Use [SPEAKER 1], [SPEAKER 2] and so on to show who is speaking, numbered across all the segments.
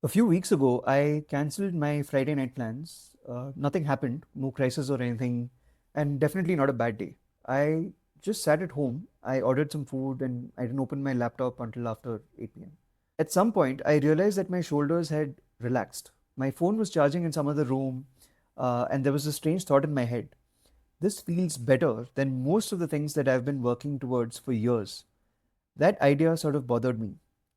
[SPEAKER 1] A few weeks ago, I cancelled my Friday night plans. Nothing happened, no crisis or anything, and definitely not a bad day. I just sat at home. I ordered some food and I didn't open my laptop until after 8 p.m. At some point, I realized that my shoulders had relaxed. My phone was charging in some other room, and there was a strange thought in my head. This feels better than most of the things that I've been working towards for years. That idea sort of bothered me.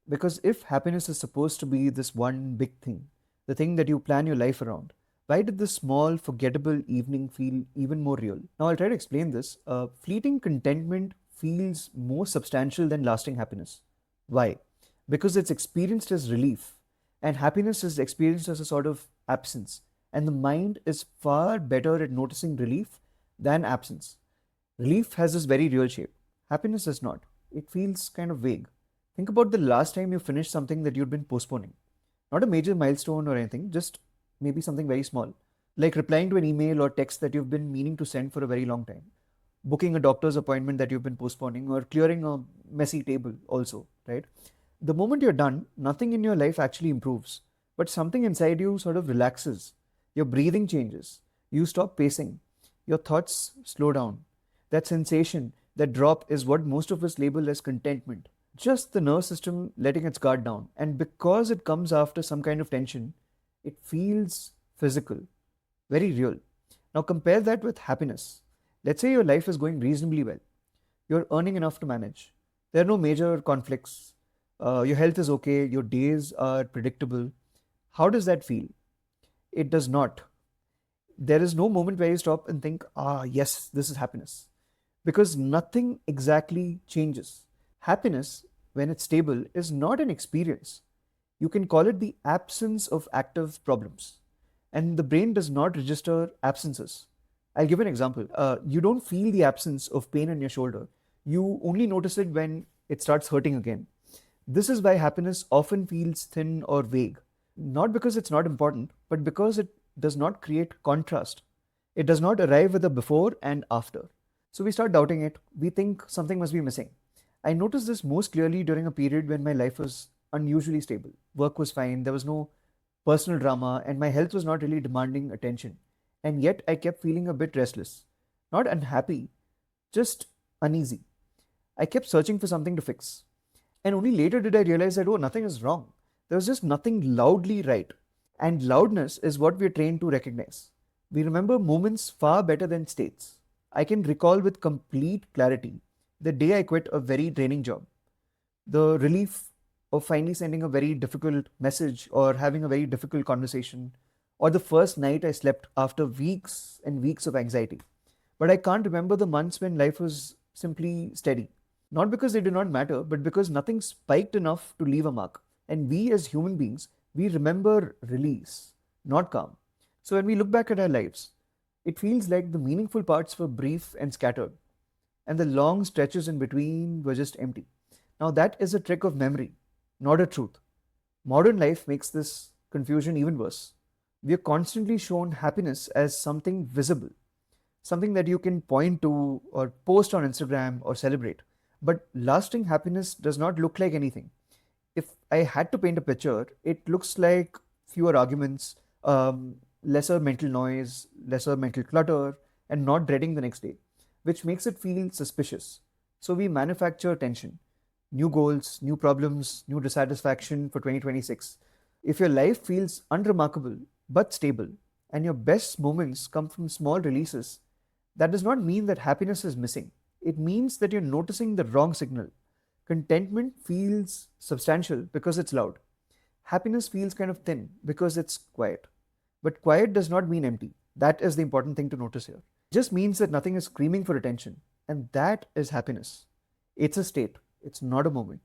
[SPEAKER 1] Because if happiness is supposed to be this one big thing, the thing that you plan your life around, why did this small, forgettable evening feel even more real? Now, I'll try to explain this. Fleeting contentment feels more substantial than lasting happiness. Why? Because it's experienced as relief, and happiness is experienced as a sort of absence. And the mind is far better at noticing relief than absence. Relief has this very real shape. Happiness does not. It feels kind of vague. Think about the last time you finished something that you'd been postponing. Not a major milestone or anything, just maybe something very small. Like replying to an email or text that you've been meaning to send for a very long time. Booking a doctor's appointment that you've been postponing, or clearing a messy table, also, right? The moment you're done, nothing in your life actually improves, but something inside you sort of relaxes. Your breathing changes. You stop pacing. Your thoughts slow down. That sensation, that drop, is what most of us label as contentment. Just the nervous system letting its guard down. And because it comes after some kind of tension, it feels physical, very real. Now compare that with happiness. Let's say your life is going reasonably well. You're earning enough to manage. There are no major conflicts. Your health is okay. Your days are predictable. How does that feel? It does not. There is no moment where you stop and think, yes, this is happiness. Because nothing exactly changes. Happiness, when it's stable, is not an experience. You can call it the absence of active problems. And the brain does not register absences. I'll give an example. You don't feel the absence of pain in your shoulder. You only notice it when it starts hurting again. This is why happiness often feels thin or vague. Not because it's not important, but because it does not create contrast. It does not arrive with a before and after. So we start doubting it. We think something must be missing. I noticed this most clearly during a period when my life was unusually stable. Work was fine, there was no personal drama, and my health was not really demanding attention. And yet I kept feeling a bit restless. Not unhappy, just uneasy. I kept searching for something to fix. And only later did I realize that, oh, nothing is wrong. There was just nothing loudly right. And loudness is what we're trained to recognize. We remember moments far better than states. I can recall with complete clarity the day I quit a very draining job. The relief of finally sending a very difficult message or having a very difficult conversation, or the first night I slept after weeks and weeks of anxiety. But I can't remember the months when life was simply steady. Not because they did not matter, but because nothing spiked enough to leave a mark. And we as human beings, we remember release, not calm. So when we look back at our lives, it feels like the meaningful parts were brief and scattered, and the long stretches in between were just empty. Now, that is a trick of memory, not a truth. Modern life makes this confusion even worse. We are constantly shown happiness as something visible, something that you can point to or post on Instagram or celebrate. But lasting happiness does not look like anything. If I had to paint a picture, it looks like fewer arguments, lesser mental noise, lesser mental clutter, and not dreading the next day, which makes it feel suspicious. So we manufacture tension, new goals, new problems, new dissatisfaction for 2026. If your life feels unremarkable but stable, and your best moments come from small releases, that does not mean that happiness is missing. It means that you're noticing the wrong signal. Contentment feels substantial because it's loud. Happiness feels kind of thin because it's quiet. But quiet does not mean empty. That is the important thing to notice here. It just means that nothing is screaming for attention. And that is happiness. It's a state, it's not a moment.